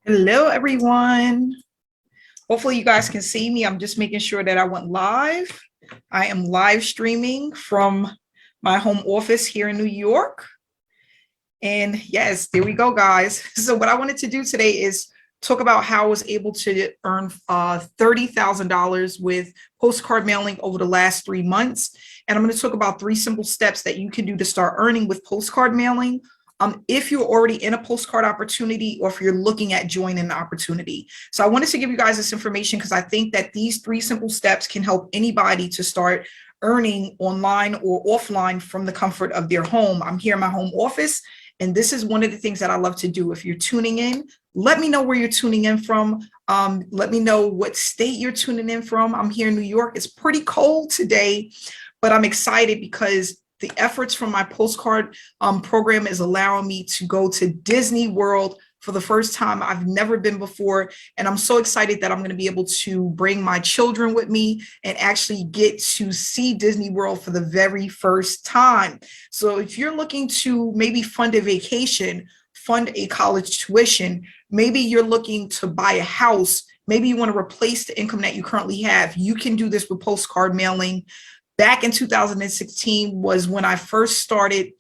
Hello, everyone. Hopefully you guys can see me. I'm just making sure that I went live. I am live streaming from my home office here in New York. And yes, there we go, guys. So what I wanted to do today is talk about how I was able to earn $30,000 with postcard mailing over the last 3 months. And I'm going to talk about 3 simple steps that you can do to start earning with postcard mailing. If you're already in a postcard opportunity or if you're looking at joining an opportunity. So I wanted to give you guys this information because I think that these 3 simple steps can help anybody to start earning online or offline from the comfort of their home. I'm here in my home office, and this is one of the things that I love to do. If you're tuning in, let me know where you're tuning in from. Let me know what state you're tuning in from. I'm here in New York. It's pretty cold today, but I'm excited because the efforts from my postcard program is allowing me to go to Disney World for the first time. I've never been before, and I'm so excited that I'm going to be able to bring my children with me and actually get to see Disney World for the very first time. So if you're looking to maybe fund a vacation, fund a college tuition, maybe you're looking to buy a house, maybe you want to replace the income that you currently have, you can do this with postcard mailing. Back in 2016 was when I first started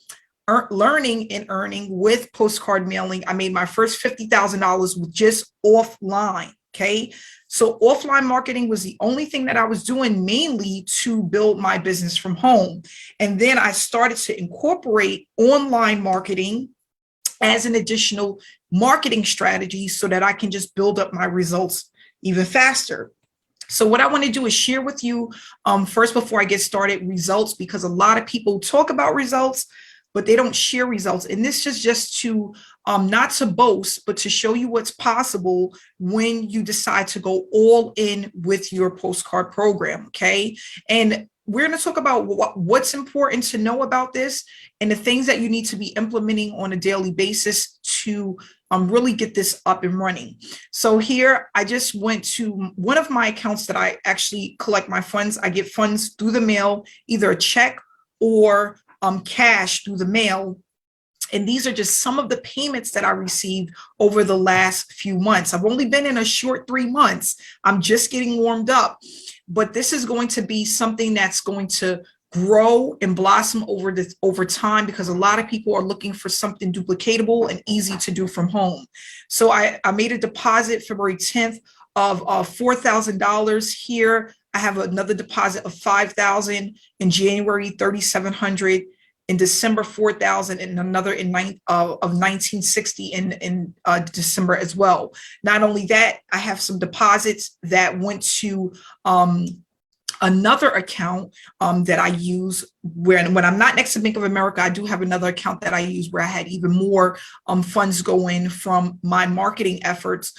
learning and earning with postcard mailing. I made my first $50,000 with just offline. Okay. So offline marketing was the only thing that I was doing mainly to build my business from home. And then I started to incorporate online marketing as an additional marketing strategy so that I can just build up my results even faster. So what I want to do is share with you first, before I get started, results, because a lot of people talk about results, but they don't share results. And this is just to not to boast, but to show you what's possible when you decide to go all in with your postcard program. Okay. And we're going to talk about what's important to know about this and the things that you need to be implementing on a daily basis to really get this up and running. So here I just went to one of my accounts that I actually collect my funds. I get funds through the mail, either a check or cash through the mail. And these are just some of the payments that I received over the last few months. I've only been in a short 3 months. I'm just getting warmed up, but this is going to be something that's going to grow and blossom over time, because a lot of people are looking for something duplicatable and easy to do from home. So I made a deposit February 10th of $4,000 here. I have another deposit of $5,000 in January, $3,700 in December, $4,000, and another in of $1,960 in December as well. Not only that, I have some deposits that went to another account that I use when I'm not next to Bank of America. I do have another account that I use where I had even more funds go in from my marketing efforts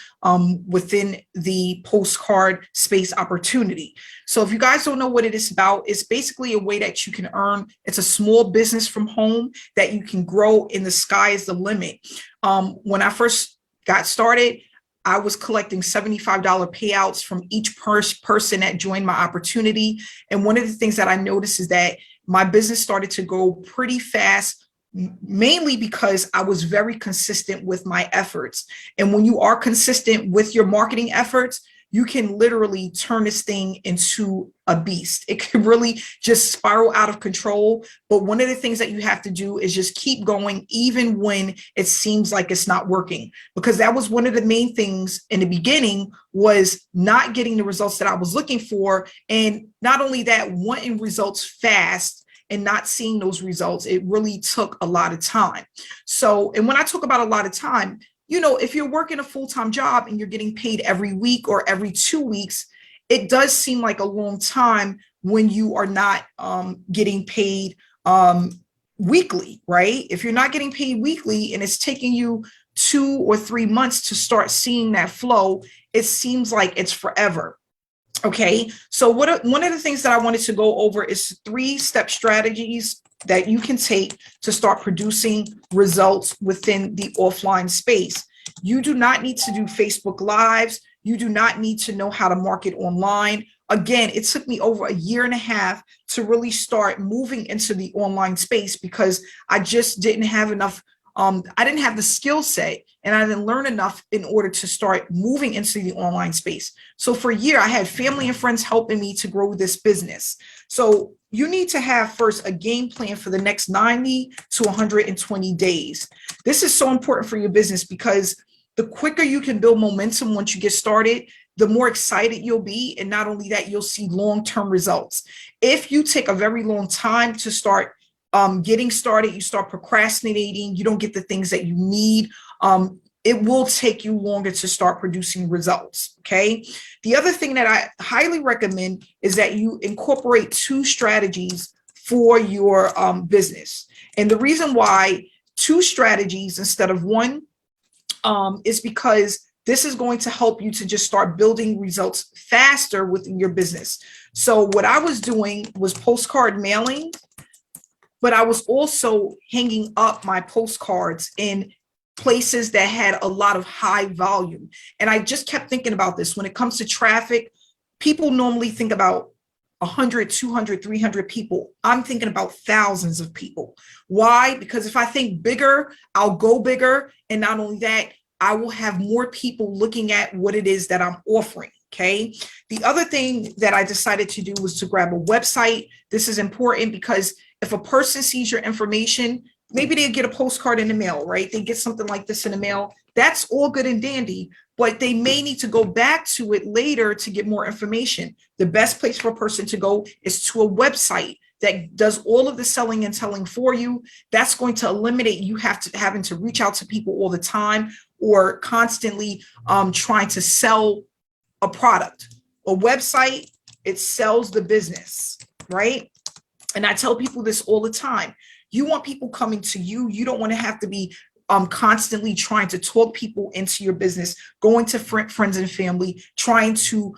within the postcard space opportunity. So if you guys don't know what it is about, it's basically a way that you can earn. It's a small business from home that you can grow, and the sky is the limit. When I first got started, I was collecting $75 payouts from each person that joined my opportunity. And one of the things that I noticed is that my business started to go pretty fast, mainly because I was very consistent with my efforts. And when you are consistent with your marketing efforts, you can literally turn this thing into a beast. It can really just spiral out of control. But one of the things that you have to do is just keep going, even when it seems like it's not working, because that was one of the main things in the beginning, was not getting the results that I was looking for. And not only that, wanting results fast and not seeing those results, it really took a lot of time. So, and when I talk about a lot of time, you know, if you're working a full-time job and you're getting paid every week or every 2 weeks, it does seem like a long time when you are not getting paid weekly, right? If you're not getting paid weekly and it's taking you 2 or 3 months to start seeing that flow, it seems like it's forever. Okay, so one of the things that I wanted to go over is 3-step strategies that you can take to start producing results within the offline space. You do not need to do Facebook Lives. You do not need to know how to market online. Again, it took me over 1.5 years to really start moving into the online space because I just didn't have enough. I didn't have the skill set and I didn't learn enough in order to start moving into the online space. So for a year, I had family and friends helping me to grow this business. So you need to have first a game plan for the next 90 to 120 days. This is so important for your business because the quicker you can build momentum once you get started, the more excited you'll be. And not only that, you'll see long-term results. If you take a very long time to start getting started, you start procrastinating, you don't get the things that you need, it will take you longer to start producing results, okay? The other thing that I highly recommend is that you incorporate 2 strategies for your business. And the reason why 2 strategies instead of 1 is because this is going to help you to just start building results faster within your business. So what I was doing was postcard mailing, but I was also hanging up my postcards in places that had a lot of high volume. And I just kept thinking about this. When it comes to traffic, people normally think about 100, 200, 300 people. I'm thinking about thousands of people. Why? Because if I think bigger, I'll go bigger. And not only that, I will have more people looking at what it is that I'm offering. Okay. The other thing that I decided to do was to grab a website. This is important because if a person sees your information, maybe they get a postcard in the mail, right? They get something like this in the mail. That's all good and dandy, but they may need to go back to it later to get more information. The best place for a person to go is to a website that does all of the selling and telling for you. That's going to eliminate you having to reach out to people all the time or constantly trying to sell a product. A website, it sells the business, right? And I tell people this all the time. You want people coming to you. You don't want to have to be constantly trying to talk people into your business, going to friends and family, trying to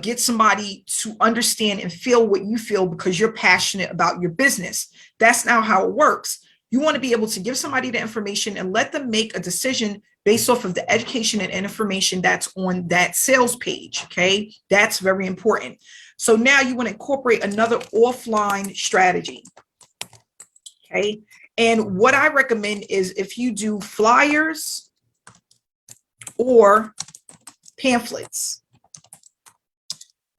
get somebody to understand and feel what you feel because you're passionate about your business. That's not how it works. You want to be able to give somebody the information and let them make a decision based off of the education and information that's on that sales page. Okay, that's very important. So now you want to incorporate another offline strategy. Okay, and what I recommend is if you do flyers or pamphlets,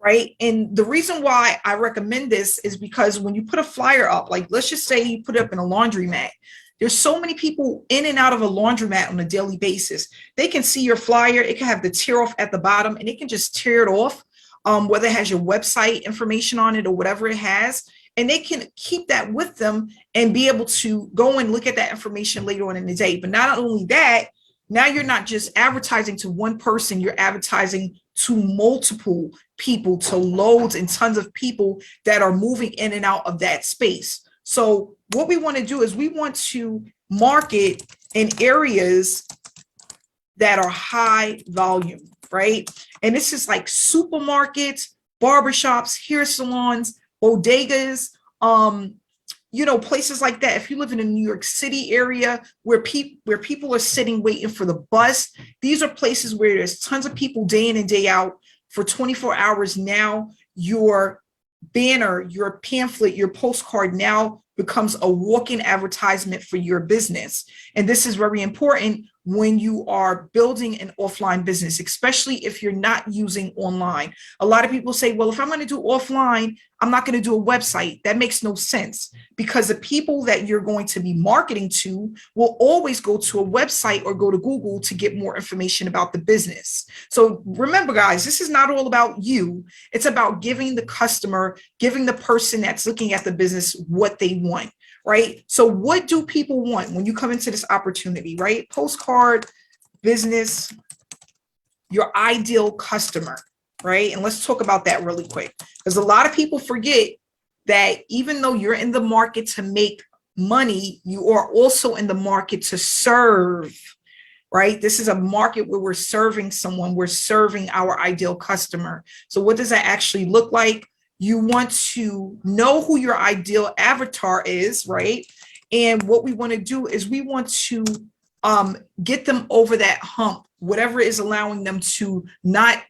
right? And the reason why I recommend this is because when you put a flyer up, like let's just say you put it up in a laundromat, there's so many people in and out of a laundromat on a daily basis. They can see your flyer, it can have the tear off at the bottom and it can just tear it off, whether it has your website information on it or whatever it has. And they can keep that with them and be able to go and look at that information later on in the day. But not only that, now you're not just advertising to one person, you're advertising to multiple people, to loads and tons of people that are moving in and out of that space. So what we want to do is we want to market in areas that are high volume, right? And this is like supermarkets, barbershops, hair salons, bodegas, places like that. If you live in a New York City area where people are sitting waiting for the bus, these are places where there's tons of people day in and day out for 24 hours. Now your banner, your pamphlet, your postcard now becomes a walk-in advertisement for your business. And this is very important when you are building an offline business, especially if you're not using online. A lot of people say, well, if I'm going to do offline, I'm not going to do a website. That makes no sense because the people that you're going to be marketing to will always go to a website or go to Google to get more information about the business. So remember, guys, this is not all about you. It's about giving the customer, giving the person that's looking at the business what they want. Right? So what do people want when you come into this opportunity, right? Postcard, business, your ideal customer, right? And let's talk about that really quick because a lot of people forget that even though you're in the market to make money, you are also in the market to serve, right? This is a market where we're serving someone, we're serving our ideal customer. So what does that actually look like? You want to know who your ideal avatar is, right? And what we want to do is we want to get them over that hump, whatever is allowing them to not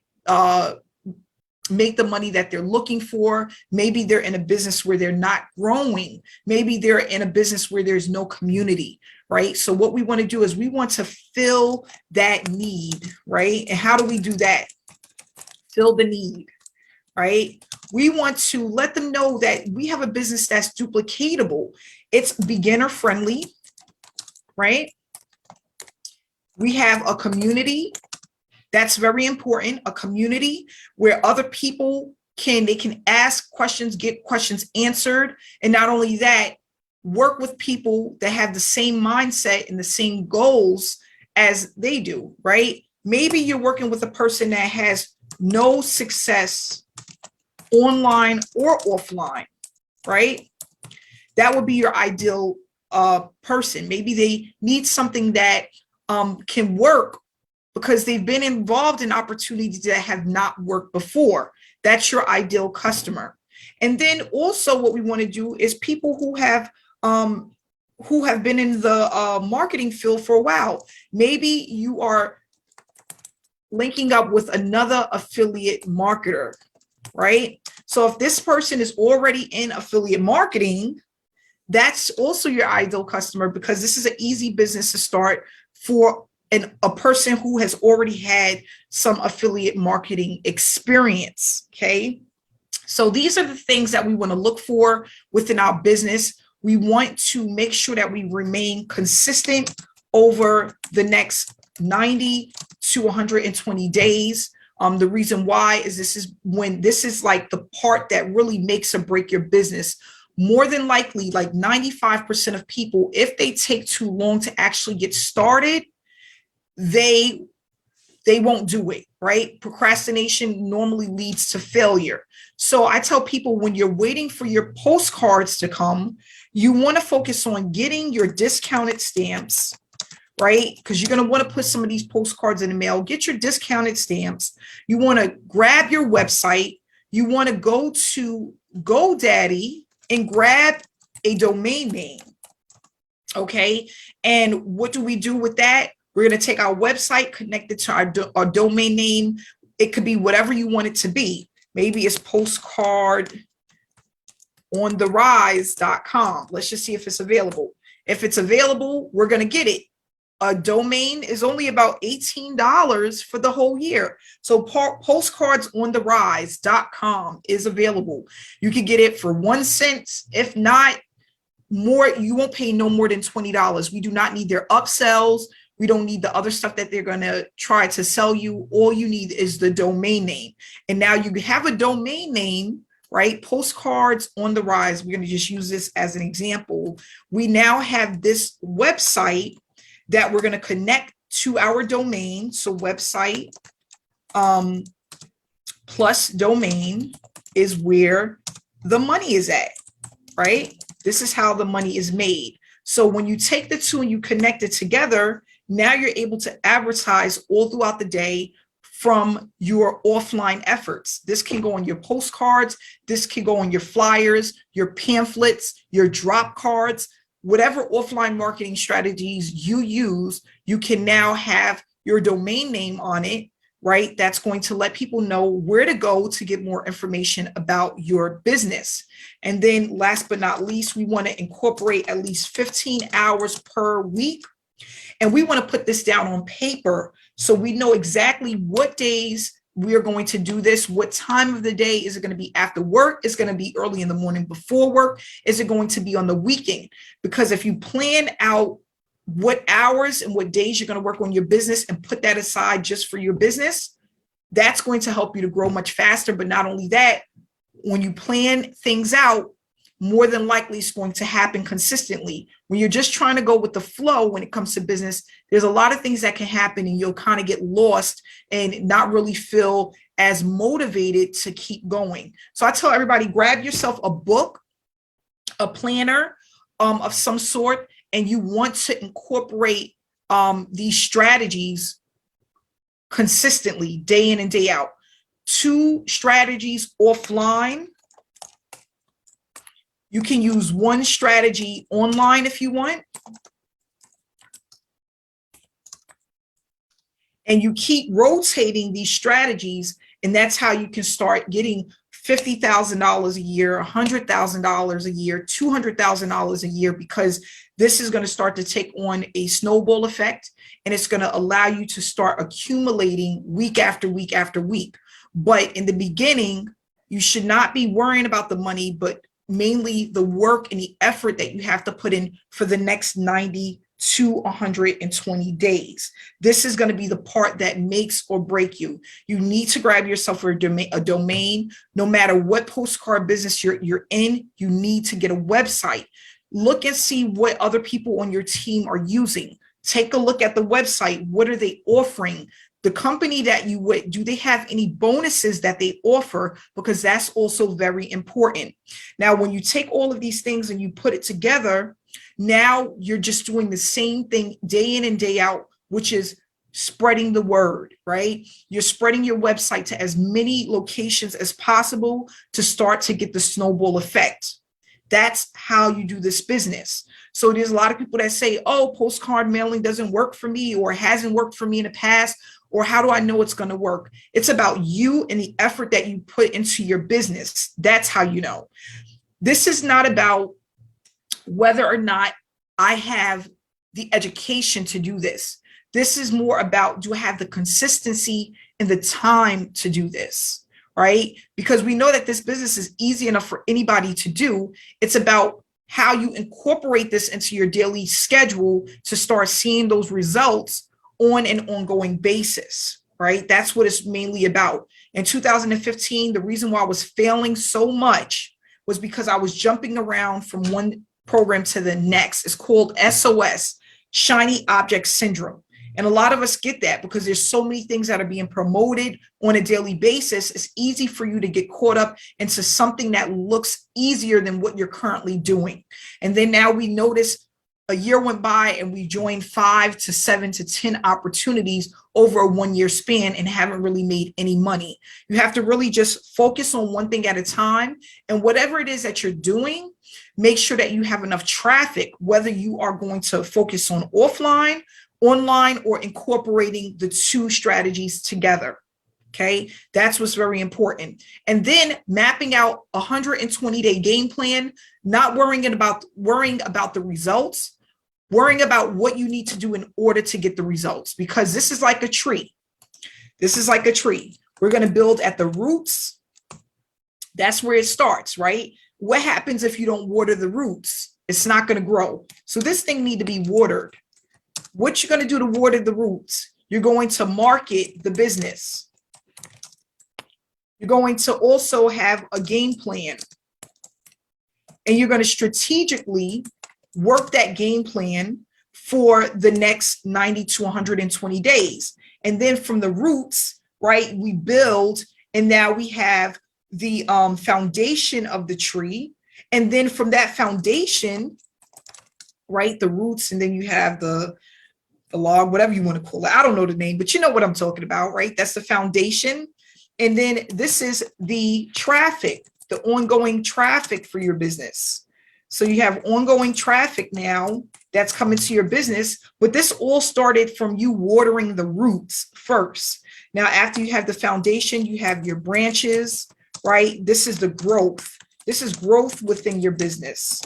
make the money that they're looking for. Maybe they're in a business where they're not growing. Maybe they're in a business where there's no community, right? So what we want to do is we want to fill that need, right? And how do we do that? Fill the need, right? We want to let them know that we have a business that's duplicatable. It's beginner friendly, right? We have a community. That's very important. A community where other people they can ask questions, get questions answered. And not only that, work with people that have the same mindset and the same goals as they do, right? Maybe you're working with a person that has no success online or offline, right? That would be your ideal person. Maybe they need something that can work because they've been involved in opportunities that have not worked before. That's your ideal customer. And then also what we want to do is people who have been in the marketing field for a while. Maybe you are linking up with another affiliate marketer, right? So if this person is already in affiliate marketing, that's also your ideal customer, because this is an easy business to start for a person who has already had some affiliate marketing experience, okay? So these are the things that we want to look for within our business. We want to make sure that we remain consistent over the next 90 to 120 days. The reason why is this is like the part that really makes or break your business. More than likely, like 95% of people, if they take too long to actually get started, they won't do it, right? Procrastination normally leads to failure. So I tell people, when you're waiting for your postcards to come, you want to focus on getting your discounted stamps, right? Because you're going to want to put some of these postcards in the mail. Get your discounted stamps. You want to grab your website. You want to go to GoDaddy and grab a domain name, okay? And what do we do with that? We're going to take our website, connect it to our domain name. It could be whatever you want it to be. Maybe it's postcardontherise.com. Let's just see if it's available. If it's available, we're going to get it. A domain is only about $18 for the whole year. So postcardsontherise.com is available. You can get it for 1 cent. If not more, you won't pay no more than $20. We do not need their upsells. We don't need the other stuff that they're going to try to sell you. All you need is the domain name. And now you have a domain name, right? Postcards on the Rise. We're going to just use this as an example. We now have this website that we're going to connect to our domain. So website plus domain is where the money is at, right? This is how the money is made. So when you take the two and you connect it together, now you're able to advertise all throughout the day from your offline efforts. This can go on your postcards. This can go on your flyers, your pamphlets, your drop cards, whatever offline marketing strategies you use. You can now have your domain name on it, right? That's going to let people know where to go to get more information about your business. And then last but not least, we want to incorporate at least 15 hours per week. And we want to put this down on paper so we know exactly what days we are going to do this. What time of the day? Is it going to be after work? Is it going to be early in the morning before work? Is it going to be on the weekend? Because if you plan out what hours and what days you're going to work on your business and put that aside just for your business, that's going to help you to grow much faster. But not only that, when you plan things out, more than likely it's going to happen consistently. When you're just trying to go with the flow when it comes to business, there's a lot of things that can happen and you'll kind of get lost and not really feel as motivated to keep going. So I tell everybody, grab yourself a book, a planner of some sort, and you want to incorporate these strategies consistently, day in and day out. 2 strategies offline. You can use 1 strategy online if you want. And you keep rotating these strategies And that's how you can start getting $50,000 a year, $100,000 a year, $200,000 a year, because this is going to start to take on a snowball effect, and it's going to allow you to start accumulating week after week after week. But in the beginning, you should not be worrying about the money, but mainly the work and the effort that you have to put in for the next 90 to 120 days. This is going to be the part that makes or break you. You need to grab yourself a domain. No matter what postcard business you're in, you need to get a website. Look and see what other people on your team are using. Take a look at the website. What are they offering? The company that you would, do they have any bonuses that they offer? Because that's also very important. Now, when you take all of these things and you put it together, now you're just doing the same thing day in and day out, which is spreading the word, right? You're spreading your website to as many locations as possible to start to get the snowball effect. That's how you do this business. So there's a lot of people that say, oh, postcard mailing doesn't work for me, or hasn't worked for me in the past, or how do I know it's going to work? It's about you and the effort that you put into your business. That's how you know. This is not about whether or not I have the education to do this. This is more about, do I have the consistency and the time to do this, right? Because we know that this business is easy enough for anybody to do. It's about how you incorporate this into your daily schedule to start seeing those results on an ongoing basis, right? That's what it's mainly about. In 2015, the reason why I was failing so much was because I was jumping around from one program to the next. It's called SOS, Shiny Object Syndrome. And a lot of us get that because there's so many things that are being promoted on a daily basis. It's easy for you to get caught up into something that looks easier than what you're currently doing. And then now we notice a year went by and we joined 5 to 7 to 10 opportunities over a 1 year span and haven't really made any money. You have to really just focus on one thing at a time. And whatever it is that you're doing, make sure that you have enough traffic, whether you are going to focus on offline, online, or incorporating the two strategies together. Okay, that's what's very important. And then mapping out a 120-day game plan, not worrying about the results, worrying about what you need to do in order to get the results, because this is like a tree. This is like a tree. We're going to build at the roots. That's where it starts, right? What happens if you don't water the roots? It's not going to grow. So this thing needs to be watered. What you're going to do to water the roots? You're going to market the business. You're going to also have a game plan. And you're going to strategically work that game plan for the next 90 to 120 days. And then from the roots, right, we build, and now we have the foundation of the tree. And then from that foundation, right, the roots, and then you have the log, whatever you want to call it. I don't know the name, but you know what I'm talking about, right? That's the foundation. And then this is the traffic, the ongoing traffic for your business. So you have ongoing traffic now that's coming to your business, but this all started from you watering the roots first. Now, after you have the foundation, you have your branches, right? This is the growth. This is growth within your business,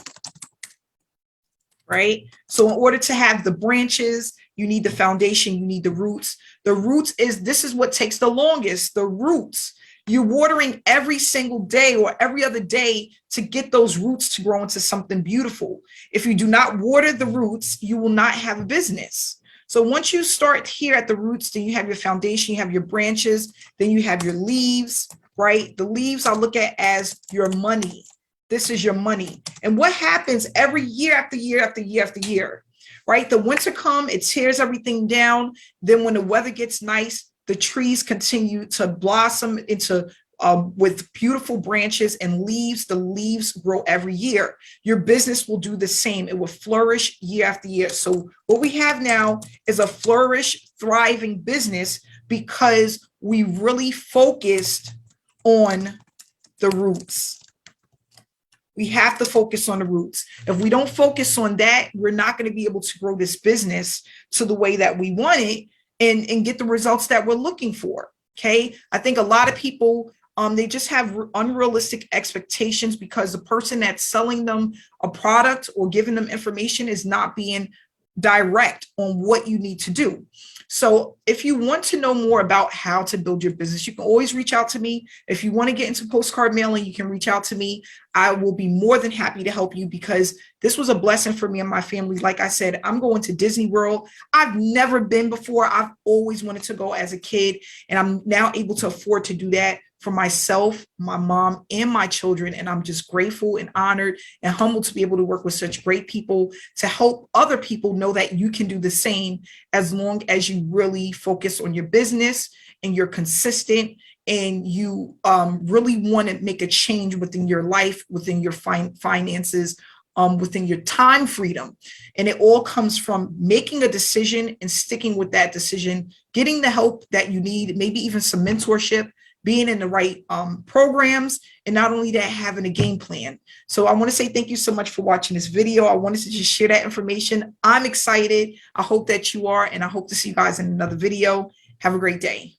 right? So in order to have the branches, you need the foundation, you need the roots. The roots this is what takes the longest, the roots. You're watering every single day or every other day to get those roots to grow into something beautiful. If you do not water the roots, you will not have a business. So once you start here at the roots, then you have your foundation, you have your branches, then you have your leaves, right? The leaves I look at as your money. This is your money. And what happens every year after year after year after year, right? The winter comes, it tears everything down. Then when the weather gets nice, the trees continue to blossom into with beautiful branches and leaves. The leaves grow every year. Your business will do the same. It will flourish year after year. So what we have now is a flourish, thriving business because we really focused on the roots. We have to focus on the roots. If we don't focus on that, we're not going to be able to grow this business to the way that we want it and get the results that we're looking for. Okay. I think a lot of people, they just have unrealistic expectations because the person that's selling them a product or giving them information is not being direct on what you need to do. So if you want to know more about how to build your business, you can always reach out to me. If you want to get into postcard mailing, you can reach out to me. I will be more than happy to help you because this was a blessing for me and my family. Like I said, I'm going to Disney World. I've never been before. I've always wanted to go as a kid, and I'm now able to afford to do that for myself, my mom, and my children. And I'm just grateful and honored and humbled to be able to work with such great people to help other people know that you can do the same as long as you really focus on your business and you're consistent and you really want to make a change within your life, within your finances, within your time freedom. And it all comes from making a decision and sticking with that decision, getting the help that you need, maybe even some mentorship, being in the right programs, and not only that, having a game plan. So I want to say thank you so much for watching this video. I wanted to just share that information. I'm excited. I hope that you are, and I hope to see you guys in another video. Have a great day.